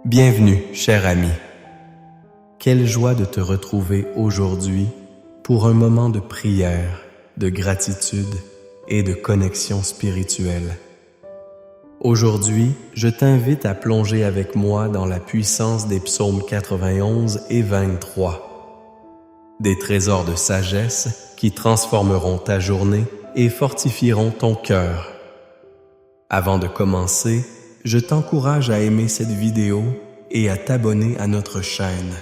Bienvenue, cher ami. Quelle joie de te retrouver aujourd'hui pour un moment de prière, de gratitude et de connexion spirituelle. Aujourd'hui, je t'invite à plonger avec moi dans la puissance des psaumes 91 et 23. Des trésors de sagesse qui transformeront ta journée et fortifieront ton cœur. Avant de commencer, je t'encourage à aimer cette vidéo et à t'abonner à notre chaîne.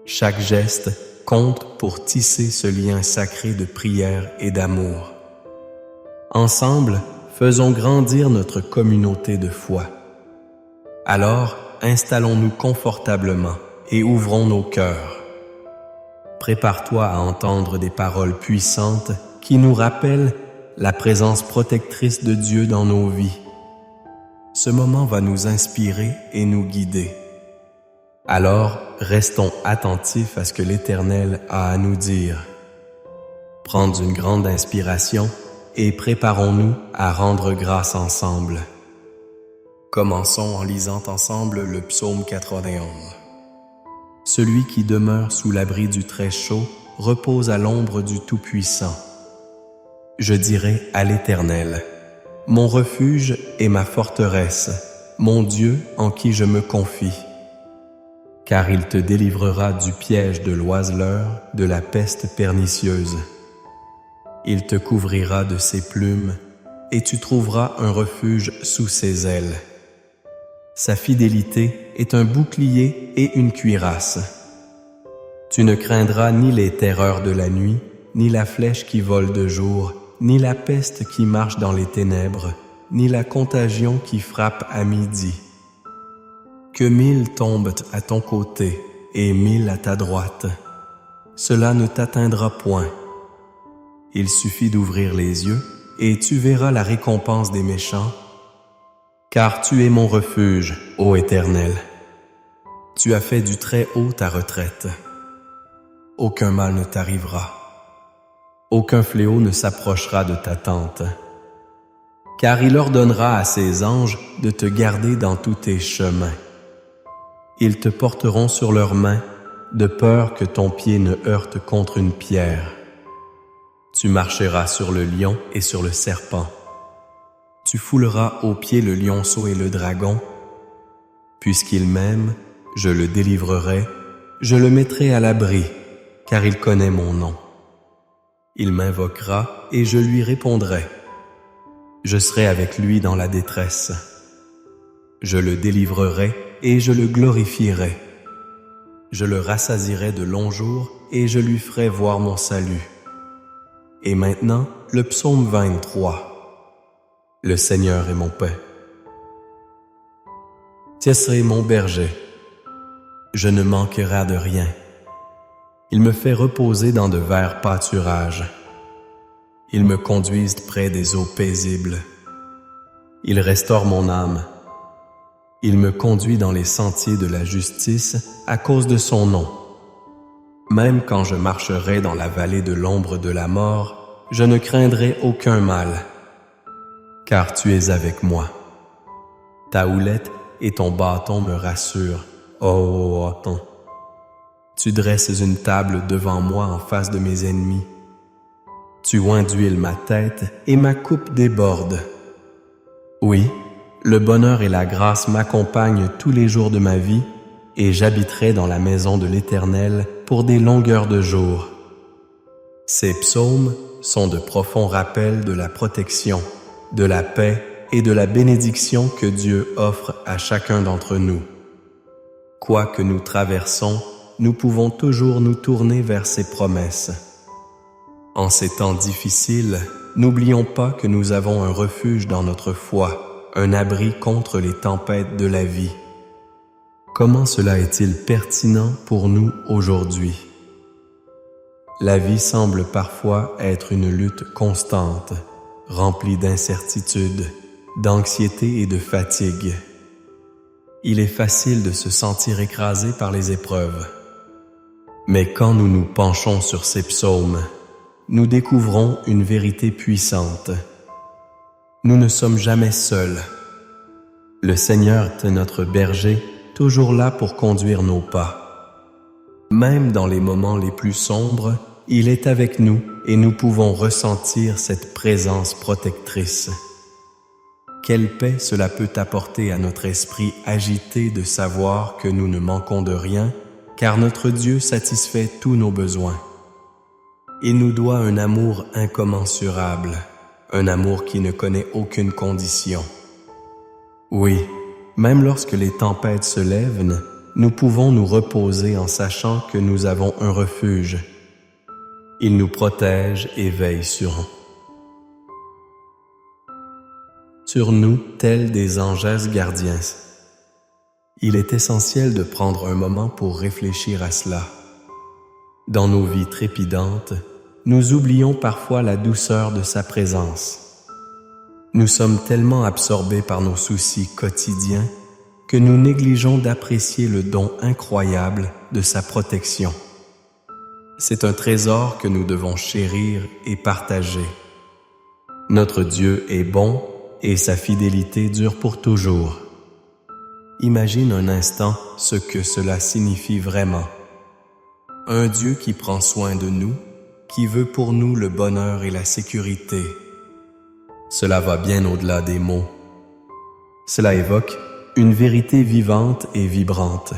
Chaque geste compte pour tisser ce lien sacré de prière et d'amour. Ensemble, faisons grandir notre communauté de foi. Alors, installons-nous confortablement et ouvrons nos cœurs. Prépare-toi à entendre des paroles puissantes qui nous rappellent la présence protectrice de Dieu dans nos vies. Ce moment va nous inspirer et nous guider. Alors, restons attentifs à ce que l'Éternel a à nous dire. Prends une grande inspiration et préparons-nous à rendre grâce ensemble. Commençons en lisant ensemble le psaume 91. Celui qui demeure sous l'abri du Très-Chaud repose à l'ombre du Tout-Puissant. Je dirai à l'Éternel, mon refuge et ma forteresse, mon Dieu en qui je me confie. Car il te délivrera du piège de l'oiseleur, de la peste pernicieuse. Il te couvrira de ses plumes, et tu trouveras un refuge sous ses ailes. Sa fidélité est un bouclier et une cuirasse. Tu ne craindras ni les terreurs de la nuit, ni la flèche qui vole de jour, ni la peste qui marche dans les ténèbres, ni la contagion qui frappe à midi. Que 1000 tombent à ton côté et 1000 à ta droite, cela ne t'atteindra point. Il suffit d'ouvrir les yeux et tu verras la récompense des méchants, car tu es mon refuge, ô Éternel. Tu as fait du très haut ta retraite. Aucun mal ne t'arrivera. Aucun fléau ne s'approchera de ta tente. Car il ordonnera à ses anges de te garder dans tous tes chemins. Ils te porteront sur leurs mains, de peur que ton pied ne heurte contre une pierre. Tu marcheras sur le lion et sur le serpent. Tu fouleras aux pieds le lionceau et le dragon. Puisqu'il m'aime, je le délivrerai, je le mettrai à l'abri, car il connaît mon nom. Il m'invoquera et je lui répondrai. Je serai avec lui dans la détresse. Je le délivrerai et je le glorifierai. Je le rassasierai de longs jours et je lui ferai voir mon salut. Et maintenant, le psaume 23. Le Seigneur est mon paix. Tiesserez mon berger. Je ne manquerai de rien. Il me fait reposer dans de verts pâturages. Il me conduise près des eaux paisibles. Il restaure mon âme. Il me conduit dans les sentiers de la justice à cause de son nom. Même quand je marcherai dans la vallée de l'ombre de la mort, je ne craindrai aucun mal, car tu es avec moi. Ta houlette et ton bâton me rassurent, ô bâton. Tu dresses une table devant moi en face de mes ennemis. Tu oins d'huile ma tête et ma coupe déborde. Oui, le bonheur et la grâce m'accompagnent tous les jours de ma vie et j'habiterai dans la maison de l'Éternel pour des longueurs de jours. Ces psaumes sont de profonds rappels de la protection, de la paix et de la bénédiction que Dieu offre à chacun d'entre nous. Quoi que nous traversons, nous pouvons toujours nous tourner vers ses promesses. En ces temps difficiles, n'oublions pas que nous avons un refuge dans notre foi, un abri contre les tempêtes de la vie. Comment cela est-il pertinent pour nous aujourd'hui? La vie semble parfois être une lutte constante, remplie d'incertitudes, d'anxiété et de fatigue. Il est facile de se sentir écrasé par les épreuves. Mais quand nous nous penchons sur ces psaumes, nous découvrons une vérité puissante. Nous ne sommes jamais seuls. Le Seigneur est notre berger toujours là pour conduire nos pas. Même dans les moments les plus sombres, il est avec nous et nous pouvons ressentir cette présence protectrice. Quelle paix cela peut apporter à notre esprit agité de savoir que nous ne manquons de rien, car notre Dieu satisfait tous nos besoins. Il nous doit un amour incommensurable, un amour qui ne connaît aucune condition. Oui, même lorsque les tempêtes se lèvent, nous pouvons nous reposer en sachant que nous avons un refuge. Il nous protège et veille sur nous tels des anges gardiens. Il est essentiel de prendre un moment pour réfléchir à cela. Dans nos vies trépidantes, nous oublions parfois la douceur de sa présence. Nous sommes tellement absorbés par nos soucis quotidiens que nous négligeons d'apprécier le don incroyable de sa protection. C'est un trésor que nous devons chérir et partager. Notre Dieu est bon et sa fidélité dure pour toujours. Imagine un instant ce que cela signifie vraiment. Un Dieu qui prend soin de nous, qui veut pour nous le bonheur et la sécurité. Cela va bien au-delà des mots. Cela évoque une vérité vivante et vibrante.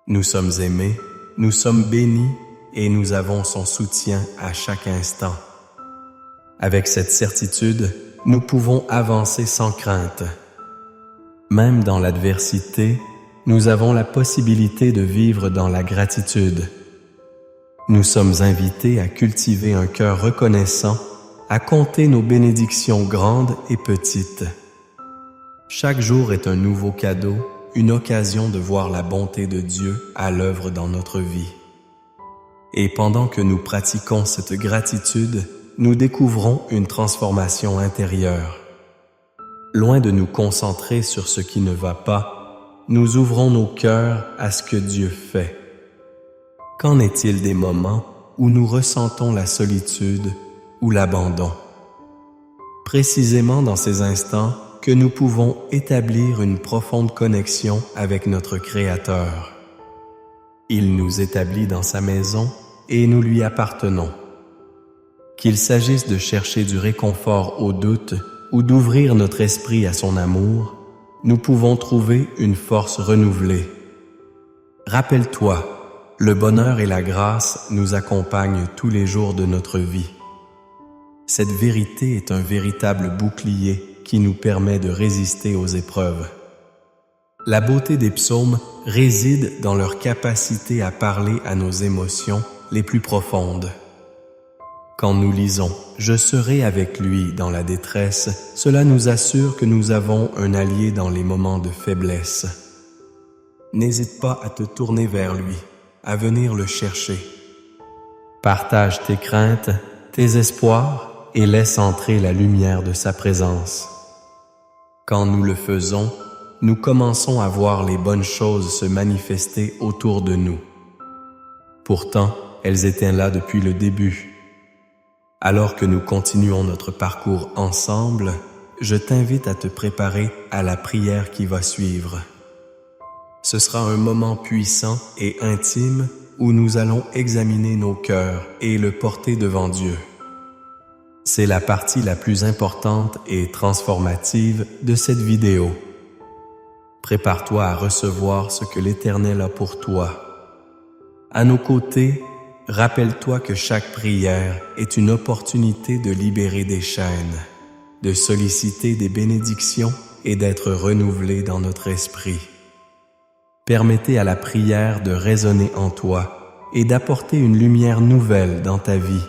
Nous sommes aimés, nous sommes bénis et nous avons son soutien à chaque instant. Avec cette certitude, nous pouvons avancer sans crainte. Même dans l'adversité, nous avons la possibilité de vivre dans la gratitude. Nous sommes invités à cultiver un cœur reconnaissant, à compter nos bénédictions grandes et petites. Chaque jour est un nouveau cadeau, une occasion de voir la bonté de Dieu à l'œuvre dans notre vie. Et pendant que nous pratiquons cette gratitude, nous découvrons une transformation intérieure. Loin de nous concentrer sur ce qui ne va pas, nous ouvrons nos cœurs à ce que Dieu fait. Qu'en est-il des moments où nous ressentons la solitude ou l'abandon? Précisément dans ces instants que nous pouvons établir une profonde connexion avec notre Créateur. Il nous établit dans sa maison et nous lui appartenons. Qu'il s'agisse de chercher du réconfort au doute ou d'ouvrir notre esprit à son amour, nous pouvons trouver une force renouvelée. Rappelle-toi, le bonheur et la grâce nous accompagnent tous les jours de notre vie. Cette vérité est un véritable bouclier qui nous permet de résister aux épreuves. La beauté des psaumes réside dans leur capacité à parler à nos émotions les plus profondes. Quand nous lisons « Je serai avec lui dans la détresse », cela nous assure que nous avons un allié dans les moments de faiblesse. N'hésite pas à te tourner vers lui, à venir le chercher. Partage tes craintes, tes espoirs et laisse entrer la lumière de sa présence. Quand nous le faisons, nous commençons à voir les bonnes choses se manifester autour de nous. Pourtant, elles étaient là depuis le début. Alors que nous continuons notre parcours ensemble, je t'invite à te préparer à la prière qui va suivre. Ce sera un moment puissant et intime où nous allons examiner nos cœurs et le porter devant Dieu. C'est la partie la plus importante et transformative de cette vidéo. Prépare-toi à recevoir ce que l'Éternel a pour toi. À nos côtés, rappelle-toi que chaque prière est une opportunité de libérer des chaînes, de solliciter des bénédictions et d'être renouvelé dans notre esprit. Permettez à la prière de résonner en toi et d'apporter une lumière nouvelle dans ta vie.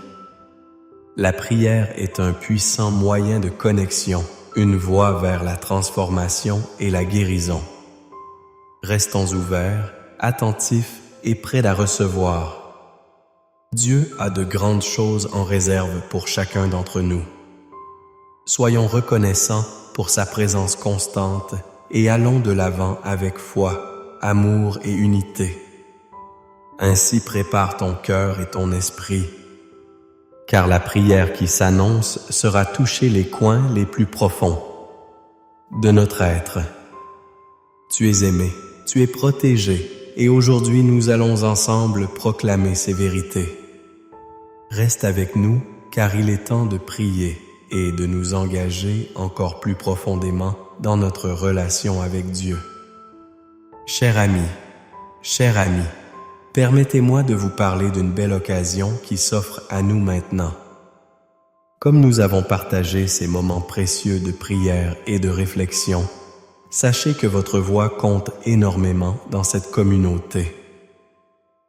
La prière est un puissant moyen de connexion, une voie vers la transformation et la guérison. Restons ouverts, attentifs et prêts à recevoir. Dieu a de grandes choses en réserve pour chacun d'entre nous. Soyons reconnaissants pour sa présence constante et allons de l'avant avec foi, amour et unité. Ainsi prépare ton cœur et ton esprit, car la prière qui s'annonce sera toucher les coins les plus profonds de notre être. Tu es aimé, tu es protégé, et aujourd'hui nous allons ensemble proclamer ces vérités. Reste avec nous, car il est temps de prier et de nous engager encore plus profondément dans notre relation avec Dieu. Cher ami, permettez-moi de vous parler d'une belle occasion qui s'offre à nous maintenant. Comme nous avons partagé ces moments précieux de prière et de réflexion, sachez que votre voix compte énormément dans cette communauté.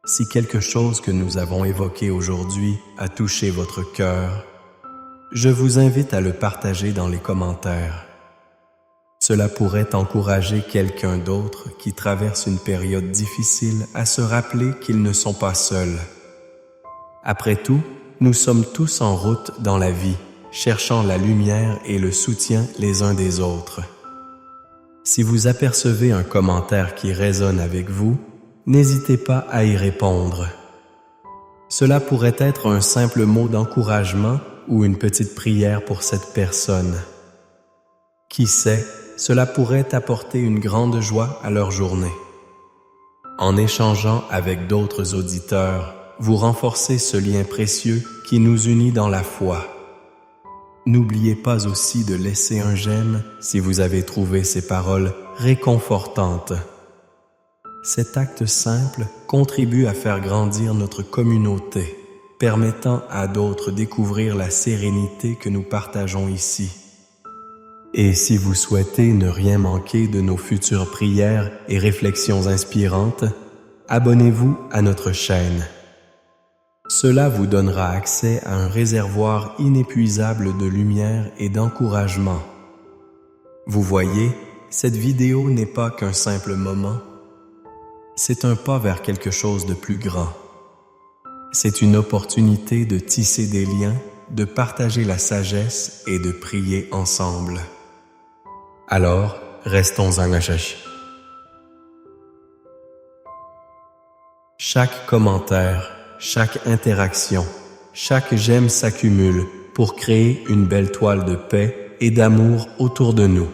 Si quelque chose que nous avons évoqué aujourd'hui a touché votre cœur, je vous invite à le partager dans les commentaires. Cela pourrait encourager quelqu'un d'autre qui traverse une période difficile à se rappeler qu'ils ne sont pas seuls. Après tout, nous sommes tous en route dans la vie, cherchant la lumière et le soutien les uns des autres. Si vous apercevez un commentaire qui résonne avec vous, n'hésitez pas à y répondre. Cela pourrait être un simple mot d'encouragement ou une petite prière pour cette personne. Qui sait, cela pourrait apporter une grande joie à leur journée. En échangeant avec d'autres auditeurs, vous renforcez ce lien précieux qui nous unit dans la foi. N'oubliez pas aussi de laisser un j'aime si vous avez trouvé ces paroles réconfortantes. Cet acte simple contribue à faire grandir notre communauté, permettant à d'autres de découvrir la sérénité que nous partageons ici. Et si vous souhaitez ne rien manquer de nos futures prières et réflexions inspirantes, abonnez-vous à notre chaîne. Cela vous donnera accès à un réservoir inépuisable de lumière et d'encouragement. Vous voyez, cette vidéo n'est pas qu'un simple moment. C'est un pas vers quelque chose de plus grand. C'est une opportunité de tisser des liens, de partager la sagesse et de prier ensemble. Alors, restons engagés. Chaque commentaire, chaque interaction, chaque j'aime s'accumule pour créer une belle toile de paix et d'amour autour de nous.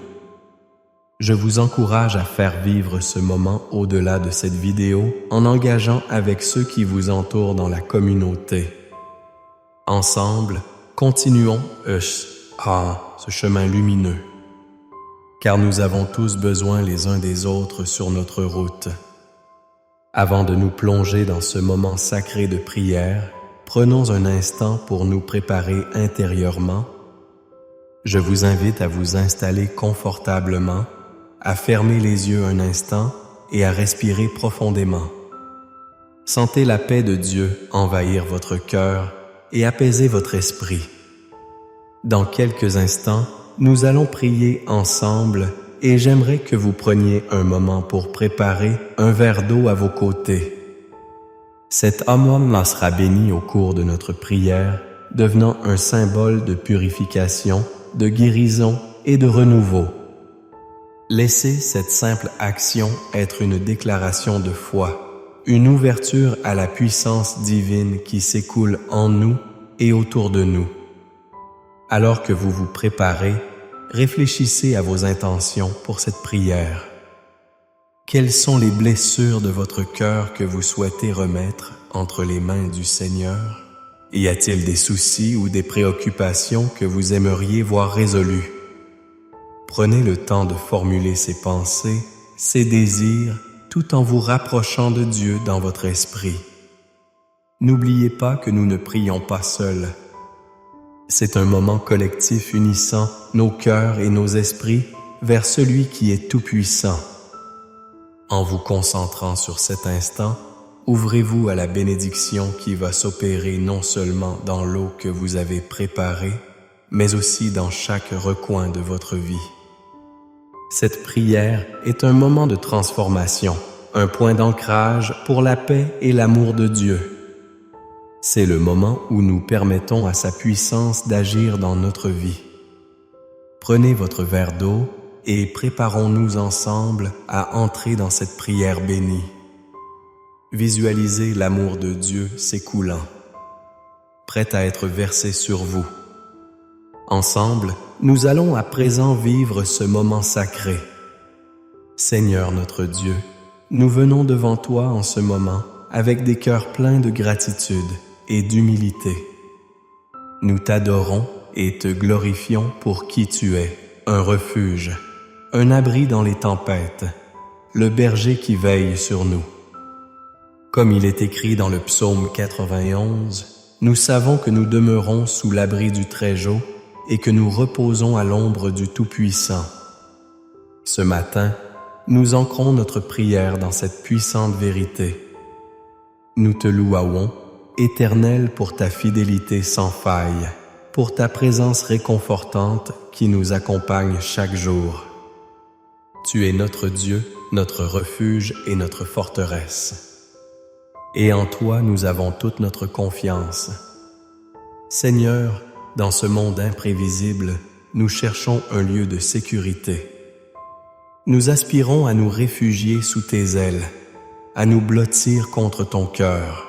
Je vous encourage à faire vivre ce moment au-delà de cette vidéo en engageant avec ceux qui vous entourent dans la communauté. Ensemble, continuons ce chemin lumineux, car nous avons tous besoin les uns des autres sur notre route. Avant de nous plonger dans ce moment sacré de prière, prenons un instant pour nous préparer intérieurement. Je vous invite à vous installer confortablement, à fermer les yeux un instant et à respirer profondément. Sentez la paix de Dieu envahir votre cœur et apaiser votre esprit. Dans quelques instants, nous allons prier ensemble et j'aimerais que vous preniez un moment pour préparer un verre d'eau à vos côtés. Cet amom sera béni au cours de notre prière, devenant un symbole de purification, de guérison et de renouveau. Laissez cette simple action être une déclaration de foi, une ouverture à la puissance divine qui s'écoule en nous et autour de nous. Alors que vous vous préparez, réfléchissez à vos intentions pour cette prière. Quelles sont les blessures de votre cœur que vous souhaitez remettre entre les mains du Seigneur? Y a-t-il des soucis ou des préoccupations que vous aimeriez voir résolues? Prenez le temps de formuler ces pensées, ces désirs, tout en vous rapprochant de Dieu dans votre esprit. N'oubliez pas que nous ne prions pas seuls. C'est un moment collectif unissant nos cœurs et nos esprits vers celui qui est tout-puissant. En vous concentrant sur cet instant, ouvrez-vous à la bénédiction qui va s'opérer non seulement dans l'eau que vous avez préparée, mais aussi dans chaque recoin de votre vie. Cette prière est un moment de transformation, un point d'ancrage pour la paix et l'amour de Dieu. C'est le moment où nous permettons à sa puissance d'agir dans notre vie. Prenez votre verre d'eau et préparons-nous ensemble à entrer dans cette prière bénie. Visualisez l'amour de Dieu s'écoulant, prêt à être versé sur vous. Ensemble, nous allons à présent vivre ce moment sacré. Seigneur notre Dieu, nous venons devant toi en ce moment avec des cœurs pleins de gratitude et d'humilité. Nous t'adorons et te glorifions pour qui tu es, un refuge, un abri dans les tempêtes, le berger qui veille sur nous. Comme il est écrit dans le psaume 91, nous savons que nous demeurons sous l'abri du Très-Haut et que nous reposons à l'ombre du Tout-Puissant. Ce matin, nous ancrons notre prière dans cette puissante vérité. Nous te louons, Éternel, pour ta fidélité sans faille, pour ta présence réconfortante qui nous accompagne chaque jour. Tu es notre Dieu, notre refuge et notre forteresse. Et en toi nous avons toute notre confiance. Seigneur, dans ce monde imprévisible, nous cherchons un lieu de sécurité. Nous aspirons à nous réfugier sous tes ailes, à nous blottir contre ton cœur.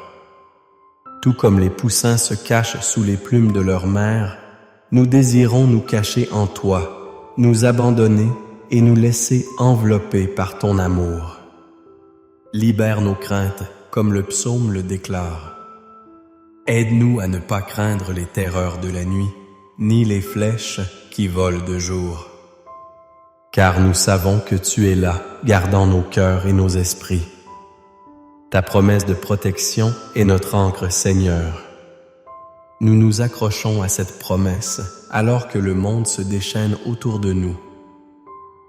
Tout comme les poussins se cachent sous les plumes de leur mère, nous désirons nous cacher en toi, nous abandonner et nous laisser envelopper par ton amour. Libère nos craintes, comme le psaume le déclare. Aide-nous à ne pas craindre les terreurs de la nuit, ni les flèches qui volent de jour. Car nous savons que tu es là, gardant nos cœurs et nos esprits. Ta promesse de protection est notre ancre, Seigneur. Nous nous accrochons à cette promesse alors que le monde se déchaîne autour de nous.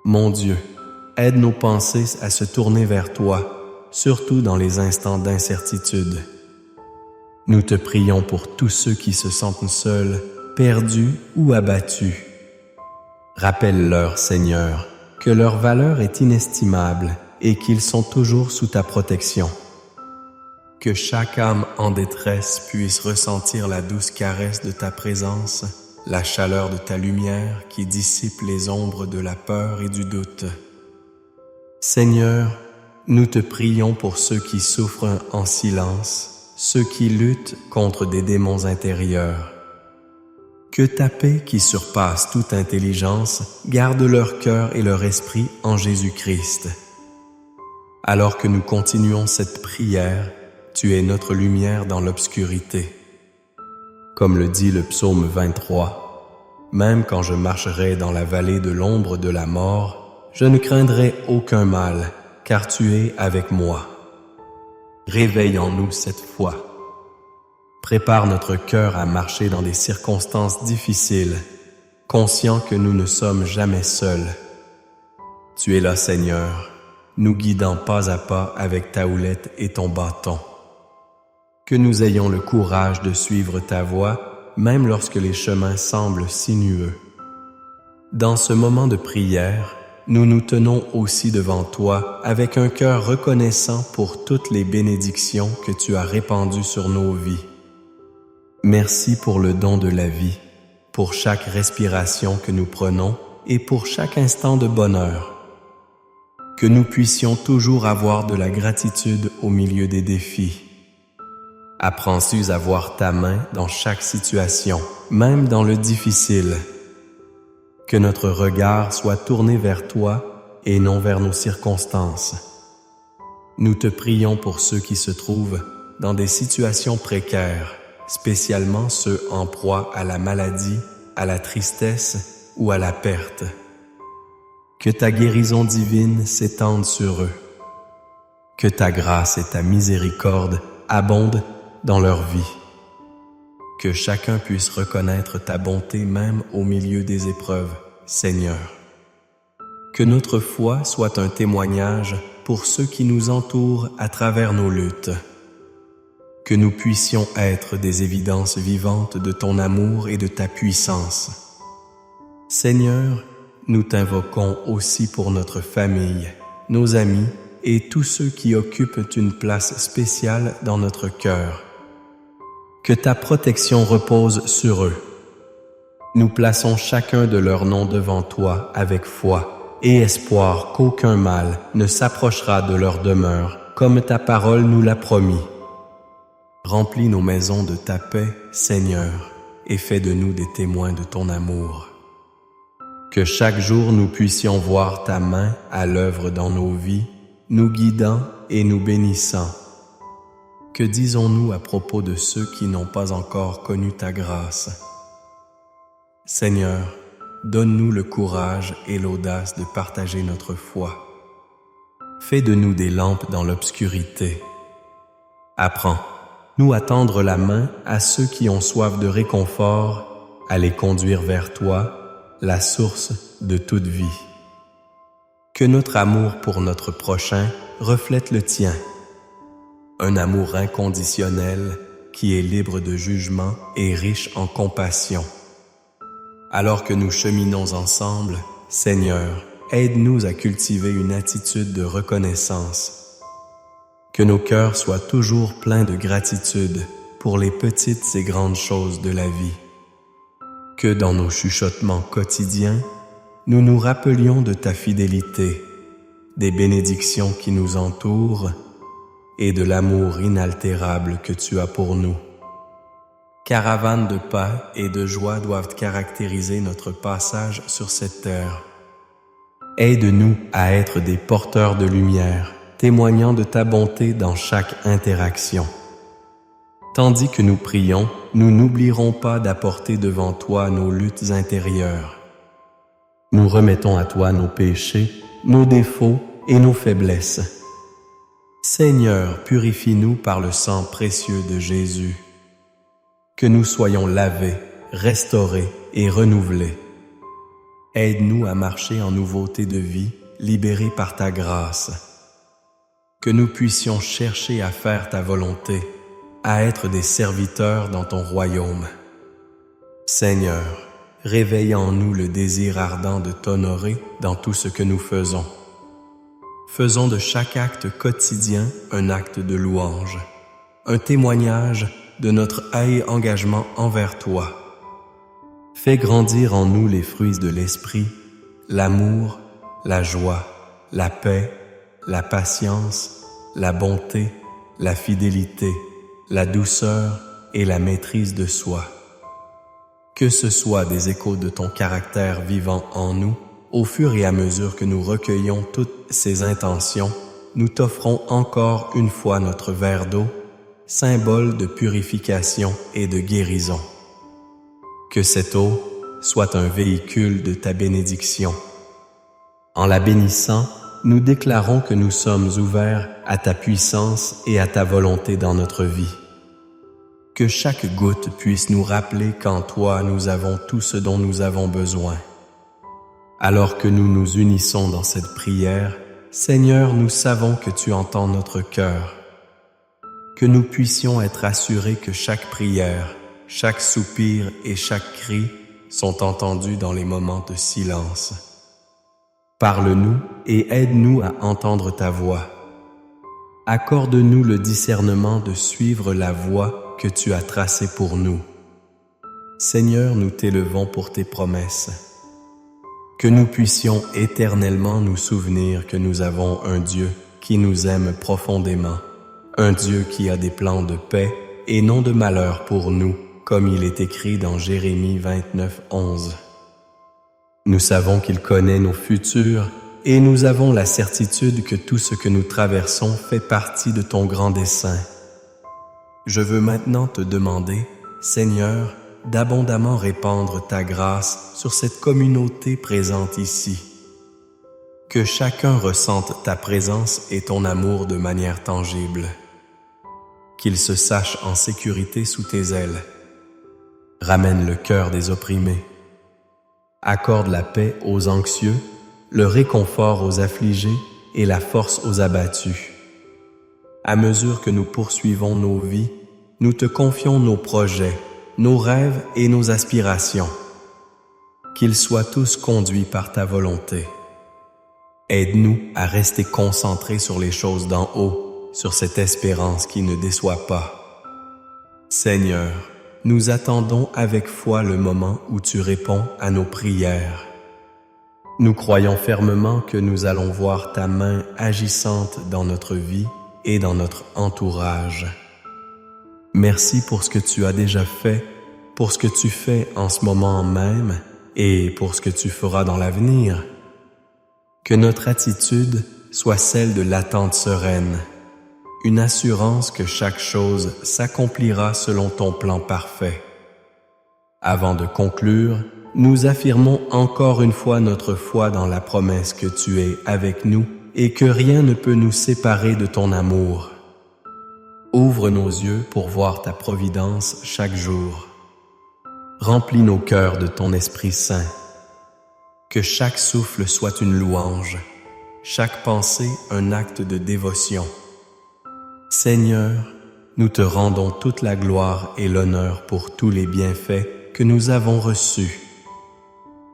Mon Dieu, aide nos pensées à se tourner vers toi, surtout dans les instants d'incertitude. Nous te prions pour tous ceux qui se sentent seuls, perdus ou abattus. Rappelle-leur, Seigneur, que leur valeur est inestimable et qu'ils sont toujours sous ta protection. Que chaque âme en détresse puisse ressentir la douce caresse de ta présence, la chaleur de ta lumière qui dissipe les ombres de la peur et du doute. Seigneur, nous te prions pour ceux qui souffrent en silence, ceux qui luttent contre des démons intérieurs. Que ta paix qui surpasse toute intelligence garde leur cœur et leur esprit en Jésus-Christ. Alors que nous continuons cette prière, tu es notre lumière dans l'obscurité. Comme le dit le psaume 23, « Même quand je marcherai dans la vallée de l'ombre de la mort, je ne craindrai aucun mal, car tu es avec moi. » Réveille en nous cette foi. Prépare notre cœur à marcher dans des circonstances difficiles, conscient que nous ne sommes jamais seuls. Tu es là, Seigneur, nous guidant pas à pas avec ta houlette et ton bâton. Que nous ayons le courage de suivre ta voie, même lorsque les chemins semblent sinueux. Dans ce moment de prière, nous nous tenons aussi devant toi avec un cœur reconnaissant pour toutes les bénédictions que tu as répandues sur nos vies. Merci pour le don de la vie, pour chaque respiration que nous prenons et pour chaque instant de bonheur. Que nous puissions toujours avoir de la gratitude au milieu des défis. Apprends-tu à voir ta main dans chaque situation, même dans le difficile. Que notre regard soit tourné vers toi et non vers nos circonstances. Nous te prions pour ceux qui se trouvent dans des situations précaires, spécialement ceux en proie à la maladie, à la tristesse ou à la perte. Que ta guérison divine s'étende sur eux. Que ta grâce et ta miséricorde abondent dans leur vie. Que chacun puisse reconnaître ta bonté même au milieu des épreuves, Seigneur. Que notre foi soit un témoignage pour ceux qui nous entourent à travers nos luttes. Que nous puissions être des évidences vivantes de ton amour et de ta puissance. Seigneur, nous t'invoquons aussi pour notre famille, nos amis et tous ceux qui occupent une place spéciale dans notre cœur. Que ta protection repose sur eux. Nous plaçons chacun de leurs noms devant toi avec foi et espoir qu'aucun mal ne s'approchera de leur demeure, comme ta parole nous l'a promis. Remplis nos maisons de ta paix, Seigneur, et fais de nous des témoins de ton amour. Que chaque jour nous puissions voir ta main à l'œuvre dans nos vies, nous guidant et nous bénissant. Que disons-nous à propos de ceux qui n'ont pas encore connu ta grâce? Seigneur, donne-nous le courage et l'audace de partager notre foi. Fais de nous des lampes dans l'obscurité. Apprends-nous à tendre la main à ceux qui ont soif de réconfort, à les conduire vers toi, la source de toute vie. Que notre amour pour notre prochain reflète le tien. Un amour inconditionnel qui est libre de jugement et riche en compassion. Alors que nous cheminons ensemble, Seigneur, aide-nous à cultiver une attitude de reconnaissance. Que nos cœurs soient toujours pleins de gratitude pour les petites et grandes choses de la vie. Que dans nos chuchotements quotidiens, nous nous rappelions de ta fidélité, des bénédictions qui nous entourent et de l'amour inaltérable que tu as pour nous. Caravanes de paix et de joie doivent caractériser notre passage sur cette terre. Aide-nous à être des porteurs de lumière, témoignant de ta bonté dans chaque interaction. Tandis que nous prions, nous n'oublierons pas d'apporter devant toi nos luttes intérieures. Nous remettons à toi nos péchés, nos défauts et nos faiblesses. Seigneur, purifie-nous par le sang précieux de Jésus. Que nous soyons lavés, restaurés et renouvelés. Aide-nous à marcher en nouveauté de vie, libérés par ta grâce. Que nous puissions chercher à faire ta volonté, à être des serviteurs dans ton royaume. Seigneur, réveille en nous le désir ardent de t'honorer dans tout ce que nous faisons. Faisons de chaque acte quotidien un acte de louange, un témoignage de notre haï engagement envers toi. Fais grandir en nous les fruits de l'esprit, l'amour, la joie, la paix, la patience, la bonté, la fidélité, la douceur et la maîtrise de soi. Que ce soit des échos de ton caractère vivant en nous, au fur et à mesure que nous recueillons toutes ces intentions, nous t'offrons encore une fois notre verre d'eau, symbole de purification et de guérison. Que cette eau soit un véhicule de ta bénédiction. En la bénissant, nous déclarons que nous sommes ouverts à ta puissance et à ta volonté dans notre vie. Que chaque goutte puisse nous rappeler qu'en toi nous avons tout ce dont nous avons besoin. Alors que nous nous unissons dans cette prière, Seigneur, nous savons que tu entends notre cœur. Que nous puissions être assurés que chaque prière, chaque soupir et chaque cri sont entendus dans les moments de silence. Parle-nous et aide-nous à entendre ta voix. Accorde-nous le discernement de suivre la voie que tu as tracée pour nous. Seigneur, nous t'élevons pour tes promesses. Que nous puissions éternellement nous souvenir que nous avons un Dieu qui nous aime profondément, un Dieu qui a des plans de paix et non de malheur pour nous, comme il est écrit dans Jérémie 29, 11. Nous savons qu'il connaît nos futurs et nous avons la certitude que tout ce que nous traversons fait partie de ton grand dessein. Je veux maintenant te demander, Seigneur, d'abondamment répandre ta grâce sur cette communauté présente ici. Que chacun ressente ta présence et ton amour de manière tangible. Qu'il se sache en sécurité sous tes ailes. Ramène le cœur des opprimés. Accorde la paix aux anxieux, le réconfort aux affligés et la force aux abattus. À mesure que nous poursuivons nos vies, nous te confions nos projets, nos rêves et nos aspirations. Qu'ils soient tous conduits par ta volonté. Aide-nous à rester concentrés sur les choses d'en haut, sur cette espérance qui ne déçoit pas. Seigneur, nous attendons avec foi le moment où tu réponds à nos prières. Nous croyons fermement que nous allons voir ta main agissante dans notre vie et dans notre entourage. Merci pour ce que tu as déjà fait, pour ce que tu fais en ce moment même et pour ce que tu feras dans l'avenir. Que notre attitude soit celle de l'attente sereine, une assurance que chaque chose s'accomplira selon ton plan parfait. Avant de conclure, nous affirmons encore une fois notre foi dans la promesse que tu es avec nous et que rien ne peut nous séparer de ton amour. Ouvre nos yeux pour voir ta providence chaque jour. Remplis nos cœurs de ton Esprit Saint. Que chaque souffle soit une louange, chaque pensée un acte de dévotion. Seigneur, nous te rendons toute la gloire et l'honneur pour tous les bienfaits que nous avons reçus.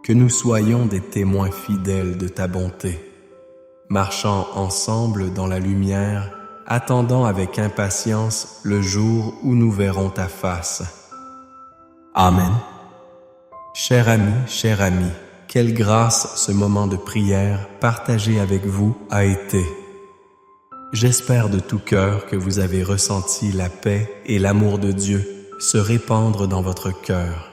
Que nous soyons des témoins fidèles de ta bonté, marchant ensemble dans la lumière, attendant avec impatience le jour où nous verrons ta face. Amen. Cher ami, quelle grâce ce moment de prière partagé avec vous a été. J'espère de tout cœur que vous avez ressenti la paix et l'amour de Dieu se répandre dans votre cœur.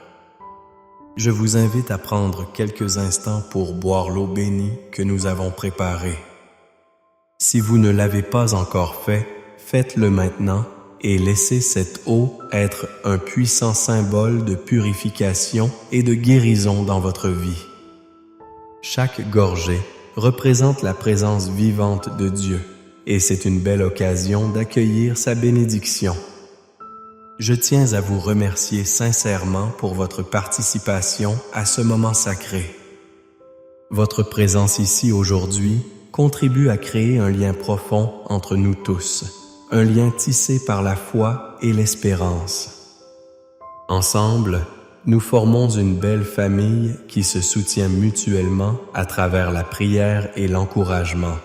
Je vous invite à prendre quelques instants pour boire l'eau bénie que nous avons préparée. Si vous ne l'avez pas encore fait, faites-le maintenant et laissez cette eau être un puissant symbole de purification et de guérison dans votre vie. Chaque gorgée représente la présence vivante de Dieu et c'est une belle occasion d'accueillir sa bénédiction. Je tiens à vous remercier sincèrement pour votre participation à ce moment sacré. Votre présence ici aujourd'hui contribue à créer un lien profond entre nous tous, un lien tissé par la foi et l'espérance. Ensemble, nous formons une belle famille qui se soutient mutuellement à travers la prière et l'encouragement.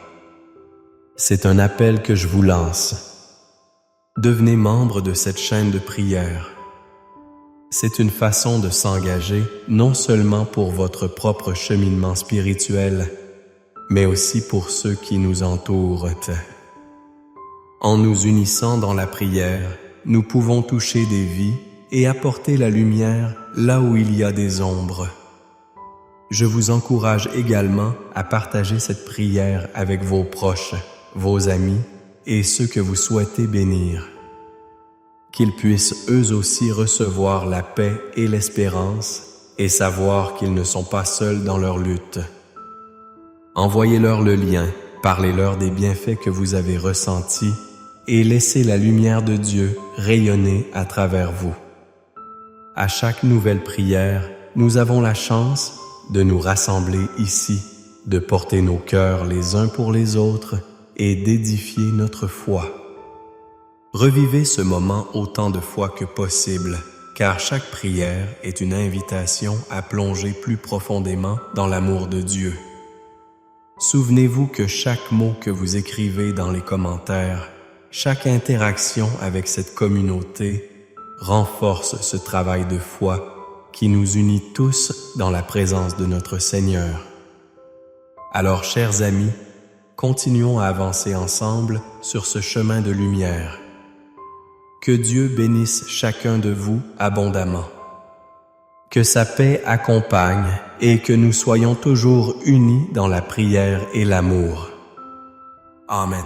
C'est un appel que je vous lance. Devenez membre de cette chaîne de prière. C'est une façon de s'engager non seulement pour votre propre cheminement spirituel, mais aussi pour ceux qui nous entourent. En nous unissant dans la prière, nous pouvons toucher des vies et apporter la lumière là où il y a des ombres. Je vous encourage également à partager cette prière avec vos proches, vos amis et ceux que vous souhaitez bénir. Qu'ils puissent eux aussi recevoir la paix et l'espérance et savoir qu'ils ne sont pas seuls dans leur lutte. Envoyez-leur le lien, parlez-leur des bienfaits que vous avez ressentis et laissez la lumière de Dieu rayonner à travers vous. À chaque nouvelle prière, nous avons la chance de nous rassembler ici, de porter nos cœurs les uns pour les autres et d'édifier notre foi. Revivez ce moment autant de fois que possible, car chaque prière est une invitation à plonger plus profondément dans l'amour de Dieu. Souvenez-vous que chaque mot que vous écrivez dans les commentaires, chaque interaction avec cette communauté renforce ce travail de foi qui nous unit tous dans la présence de notre Seigneur. Alors, chers amis, continuons à avancer ensemble sur ce chemin de lumière. Que Dieu bénisse chacun de vous abondamment. Que sa paix accompagne et que nous soyons toujours unis dans la prière et l'amour. Amen.